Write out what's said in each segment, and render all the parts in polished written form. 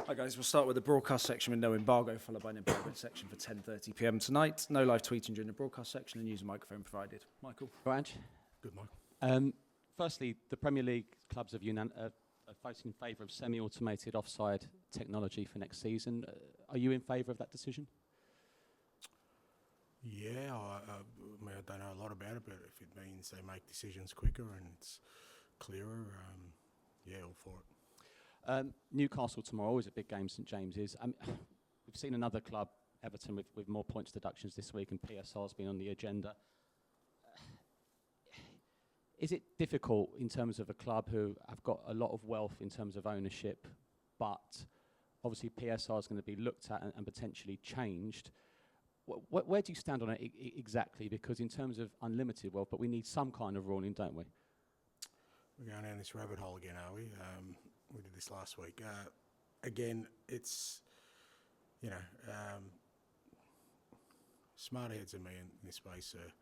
Hi guys, we'll start with the broadcast section with no embargo, followed by an embargoed section for 10:30 p.m. tonight. No live tweeting during the broadcast section and use a microphone provided. Michael. Right, Ange. Good, Michael. Firstly, the Premier League clubs are voting in favour of semi-automated offside technology for next season. Are you in favour of that decision? Yeah, I don't know a lot about it, but if it means they make decisions quicker and it's clearer, yeah, all for it. Newcastle tomorrow is a big game, St James's. We've seen another club, Everton, with more points deductions this week, and PSR's been on the agenda. Is it difficult in terms of a club who have got a lot of wealth in terms of ownership, but obviously PSR is going to be looked at and potentially changed? Where do you stand on it exactly? Because in terms of unlimited wealth, but we need some kind of ruling, don't we? We're going down this rabbit hole again, are we? We did this last week. Again, it's, smart heads and me in this space are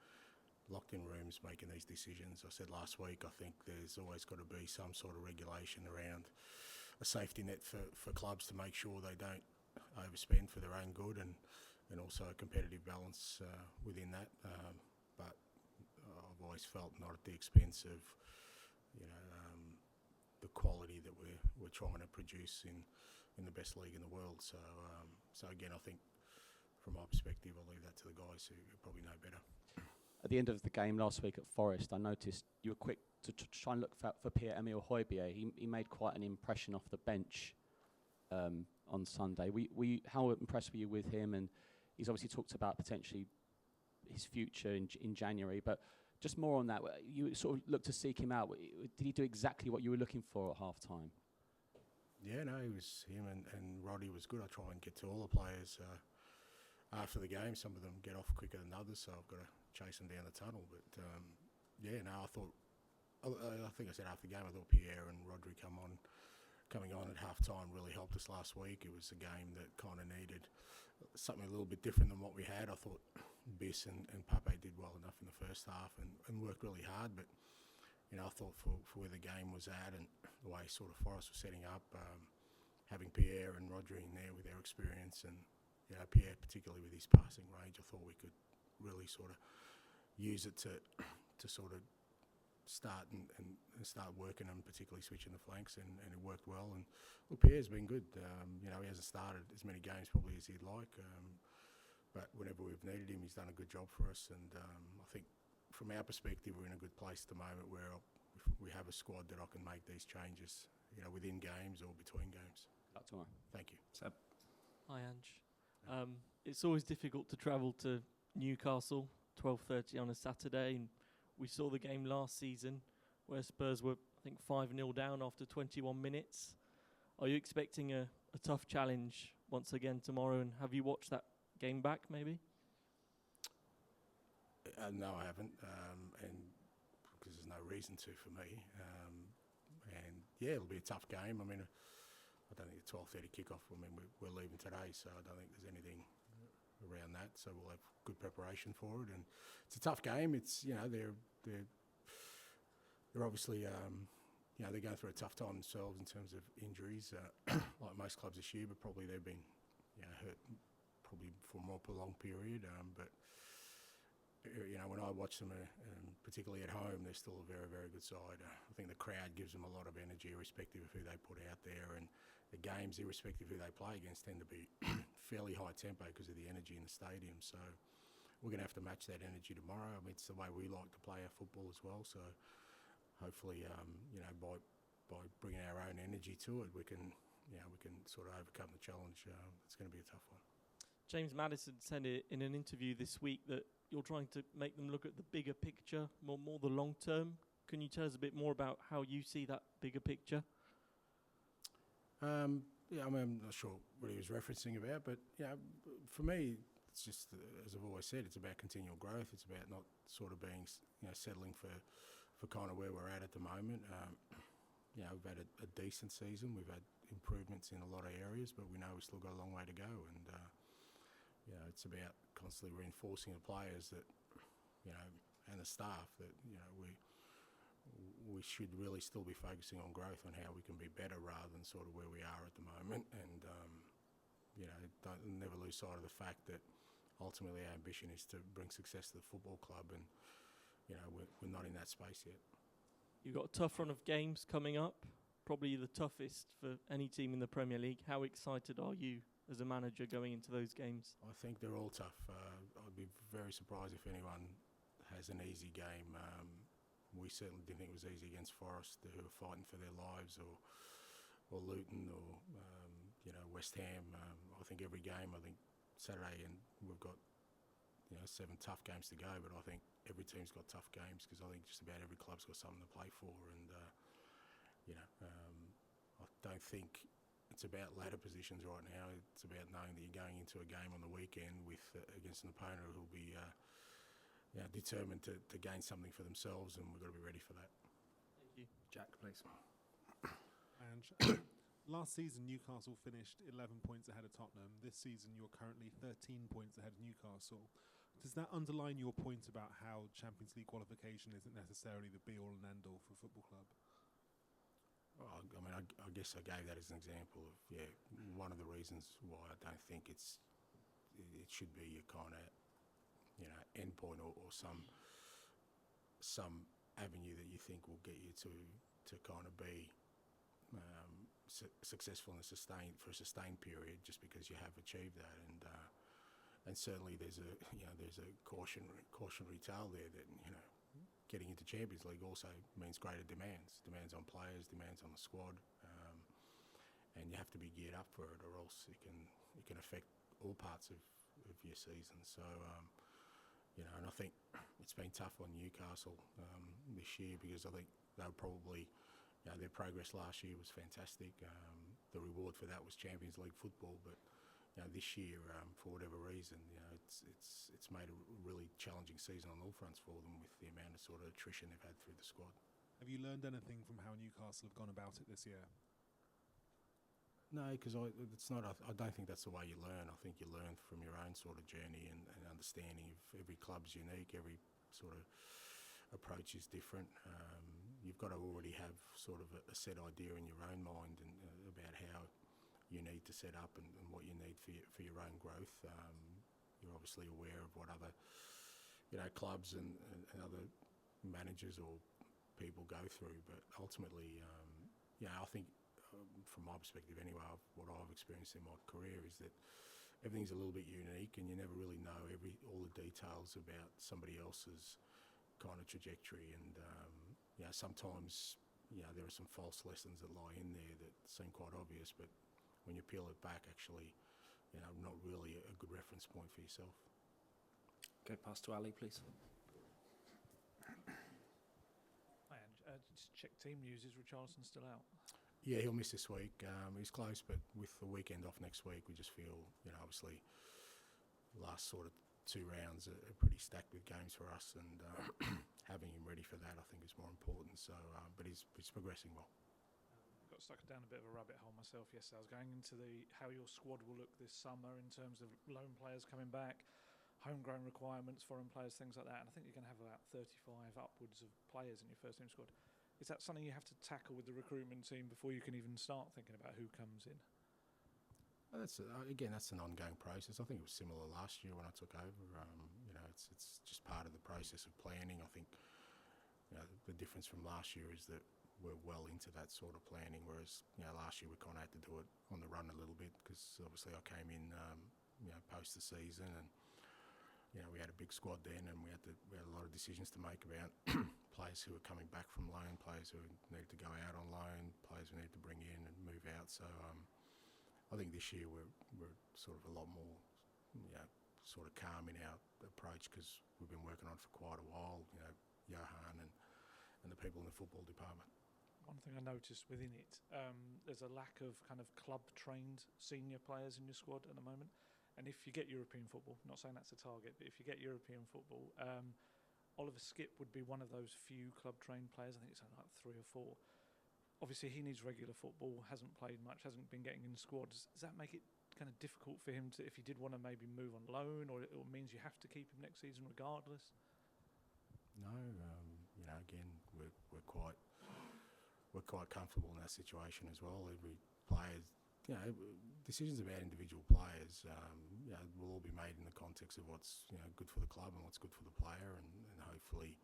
locked in rooms making these decisions. I said last week, I think there's always got to be some sort of regulation around a safety net for clubs to make sure they don't overspend for their own good and also a competitive balance within that. But I've always felt not at the expense of, the quality that we're trying to produce in the best league in the world. So again, I think from my perspective, I'll leave that to the guys who probably know better. At the end of the game last week at Forest, I noticed you were quick to try and look for Pierre-Emile Heskey. He made quite an impression off the bench on Sunday. How impressed were you with him? And he's obviously talked about potentially his future in January, but just more on that. You sort of looked to seek him out. Did he do exactly what you were looking for at half time? Yeah, no, him and Roddy was good. I try and get to all the players after the game. Some of them get off quicker than others, so I've got to chase them down the tunnel. But I think I said after the game, I thought Pierre and Rodri coming on at half time really helped us last week. It was a game that kind of needed something a little bit different than what we had. I thought Biss and Pape did well enough in the first half and worked really hard, but I thought for where the game was at and the way sort of Forest was setting up, having Pierre and Rodri in there with their experience and Pierre particularly with his passing range, I thought we could really sort of use it to sort of start and start working and particularly switching the flanks, and it worked well. And look, Pierre's been good. He hasn't started as many games probably as he'd like, but whenever we've needed him, he's done a good job for us. And I think from our perspective, we're in a good place at the moment where we have a squad that I can make these changes, within games or between games. That's all right. Thank you. Seb. Hi, Ange. It's always difficult to travel to Newcastle 12:30 on a Saturday, and we saw the game last season where Spurs were, I think, 5-0 down after 21 minutes. Are you expecting a tough challenge once again tomorrow, and have you watched that game back maybe? No, I haven't, and because there's no reason to for me. And yeah, it'll be a tough game. I mean, I don't think the 12:30 kickoff. I mean, we're leaving today, so I don't think there's anything around that. So we'll have good preparation for it, and it's a tough game. It's they're obviously they're going through a tough time themselves in terms of injuries, like most clubs this year. But probably they've been hurt probably for a more prolonged period. But when I watch them, particularly at home, they're still a very, very good side. I think the crowd gives them a lot of energy, irrespective of who they put out there, and the games, irrespective of who they play against, tend to be fairly high tempo because of the energy in the stadium. So we're going to have to match that energy tomorrow. I mean, it's the way we like to play our football as well. So hopefully, by bringing our own energy to it, we can sort of overcome the challenge. It's going to be a tough one. James Maddison said it in an interview this week that you're trying to make them look at the bigger picture, more the long term. Can you tell us a bit more about how you see that bigger picture? I'm not sure what he was referencing about, but for me, it's just as I've always said, it's about continual growth. It's about not sort of being settling for kind of where we're at the moment. We've had a decent season. We've had improvements in a lot of areas, but we know we've still got a long way to go. And it's about constantly reinforcing the players that and the staff that we should really still be focusing on growth, on how we can be better rather than sort of where we are at the moment. And never lose sight of the fact that ultimately our ambition is to bring success to the football club, and we're not in that space yet. You've got a tough run of games coming up, probably the toughest for any team in the Premier League. How excited are you as a manager going into those games? I think they're all tough. I'd be very surprised if anyone has an easy game. We certainly didn't think it was easy against Forest, who were fighting for their lives, or Luton, or West Ham. I think every game, Saturday, and we've got 7 tough games to go, but I think every team's got tough games, because I think just about every club's got something to play for. And I don't think it's about ladder positions right now. It's about knowing that you're going into a game on the weekend with against an opponent who'll be determined to gain something for themselves, and we've got to be ready for that. Thank you. Jack, please. Ange, last season Newcastle finished 11 points ahead of Tottenham. This season you're currently 13 points ahead of Newcastle. Does that underline your point about how Champions League qualification isn't necessarily the be-all and end-all for a football club? Well, I guess I gave that as an example of one of the reasons why I don't think it should be a kind of end point or some avenue that you think will get you to kind of be successful and for a sustained period, just because you have achieved that. And certainly there's a cautionary tale there that getting into Champions League also means greater demands on players, demands on the squad, and you have to be geared up for it, or else it can affect all parts of your season. So and I think it's been tough on Newcastle this year, because I think they were probably their progress last year was fantastic. The reward for that was Champions League football, but this year, for whatever reason, it's made a really challenging season on all fronts for them, with the amount of sort of attrition they've had through the squad. Have you learned anything from how Newcastle have gone about it this year? No, because I don't think that's the way you learn. I think you learn from your own sort of journey and understanding of every club's unique. Every sort of approach is different. You've got to already have sort of a set idea in your own mind and about how you need to set up and what you need for your own growth. You're obviously aware of what other clubs and other managers or people go through, but ultimately, I think from my perspective anyway, what I've experienced in my career is that everything's a little bit unique, and you never really know all the details about somebody else's kind of trajectory. And sometimes there are some false lessons that lie in there that seem quite obvious, but when you peel it back, actually, not really a good reference point for yourself. Go past to Ali, please. Hi, Ange. Just check team news. Is Richarlison still out? Yeah, he'll miss this week. He's close, but with the weekend off next week, we just feel, obviously, last sort of 2 rounds are pretty stacked with games for us, and having him ready for that, I think, is more important. So, but he's progressing well. Got stuck down a bit of a rabbit hole myself yesterday. I was going into how your squad will look this summer in terms of loan players coming back, homegrown requirements, foreign players, things like that. And I think you're going to have about 35 upwards of players in your first team squad. Is that something you have to tackle with the recruitment team before you can even start thinking about who comes in? That's an ongoing process. I think it was similar last year when I took over. It's just part of the process of planning. I think the difference from last year is that we're well into that sort of planning, whereas last year we kind of had to do it on the run a little bit, because obviously I came in post the season, and we had a big squad then, and we had a lot of decisions to make about players who were coming back from loan, players who needed to go out on loan, players we needed to bring in and move out. So I think this year we're sort of a lot more sort of calm in our approach, because we've been working on it for quite a while. Johan and the people in the football department. One thing I noticed within it, there's a lack of kind of club-trained senior players in your squad at the moment. And if you get European football, not saying that's a target, but if you get European football, Oliver Skipp would be one of those few club-trained players. I think it's only like 3 or 4. Obviously, he needs regular football, hasn't played much, hasn't been getting in squads. Does that make it kind of difficult for him to, if he did want to maybe move on loan, or it means you have to keep him next season regardless? No, again, we're quite comfortable in that situation as well. Every player, decisions about individual players, will all be made in the context of what's good for the club and what's good for the player, and hopefully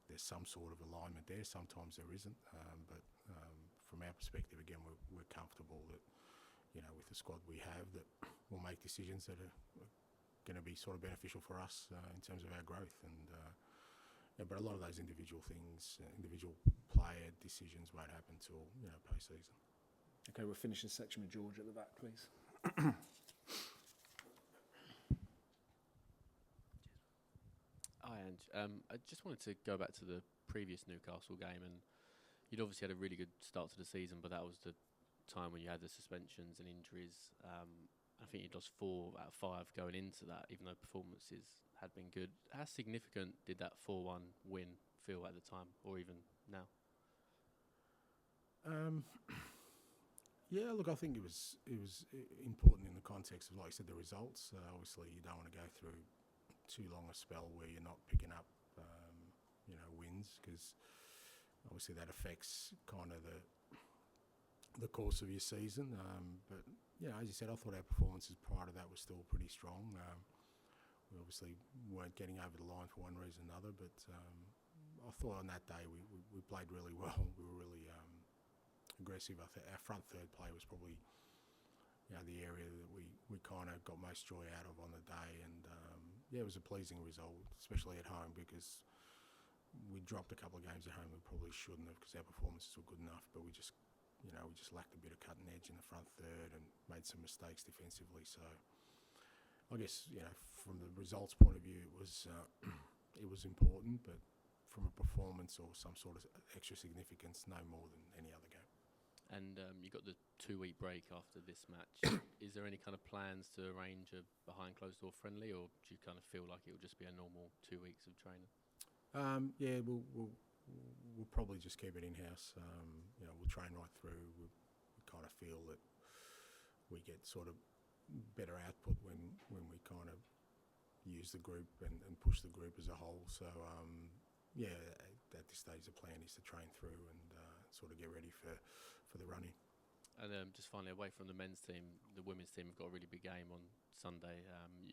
there's some sort of alignment there. Sometimes there isn't, but from our perspective, again, we're comfortable that with the squad we have, that we'll make decisions that are going to be sort of beneficial for us in terms of our growth. And but a lot of those individual things, individual player decisions won't happen till post-season. Okay, we'll finish this section with George at the back, please. Hi, Ange. I just wanted to go back to the previous Newcastle game, and you'd obviously had a really good start to the season, but that was the time when you had the suspensions and injuries. I think you'd lost 4 out of 5 going into that, even though performances had been good. How significant did that 4-1 win feel at the time, or even now? Yeah, look, I think it was important in the context of, like I said, the results. Obviously, you don't want to go through too long a spell where you're not picking up, wins, because obviously that affects kind of the course of your season. But as you said, I thought our performances prior to that were still pretty strong. We obviously weren't getting over the line for one reason or another, but I thought on that day we played really well. We were really aggressive. I think our front third play was probably the area that we kind of got most joy out of on the day, and it was a pleasing result, especially at home, because we dropped a couple of games at home we probably shouldn't have, because our performances were good enough, but we just lacked a bit of cutting edge in the front third and made some mistakes defensively. So I guess from the results point of view, it was important, but from a performance or some sort of extra significance, no more than any other game. And you got the 2-week break after this match. Is there any kind of plans to arrange a behind closed door friendly, or do you kind of feel like it will just be a normal 2 weeks of training? We'll probably just keep it in house. We'll train right through. We kind of feel that we get sort of better output when we kind of use the group and push the group as a whole. So at this stage the plan is to train through and sort of get ready for the run-in. And just finally, away from the men's team, the women's team have got a really big game on Sunday.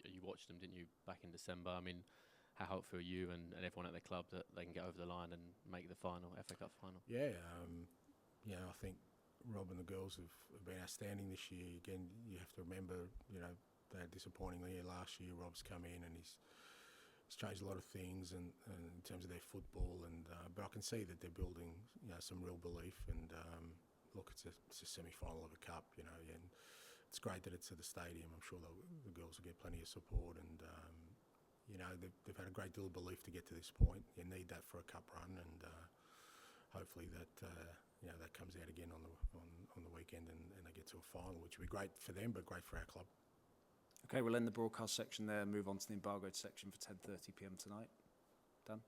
You watched them, didn't you, back in December? I mean, how helpful are you and everyone at the club that they can get over the line and make the final, FA Cup final? Yeah, I think Rob and the girls have been outstanding this year. Again, you have to remember, they had a disappointing year last year. Rob's come in and he's changed a lot of things and in terms of their football, and but I can see that they're building some real belief, and look, it's a semi-final of a cup, and it's great that it's at the stadium. I'm sure the girls will get plenty of support, and they've had a great deal of belief to get to this point. You need that for a cup run, and hopefully that that comes out again on the weekend, and they get to a final, which would be great for them, but great for our club. Okay, we'll end the broadcast section there and move on to the embargoed section for 10:30 p.m. tonight. Done?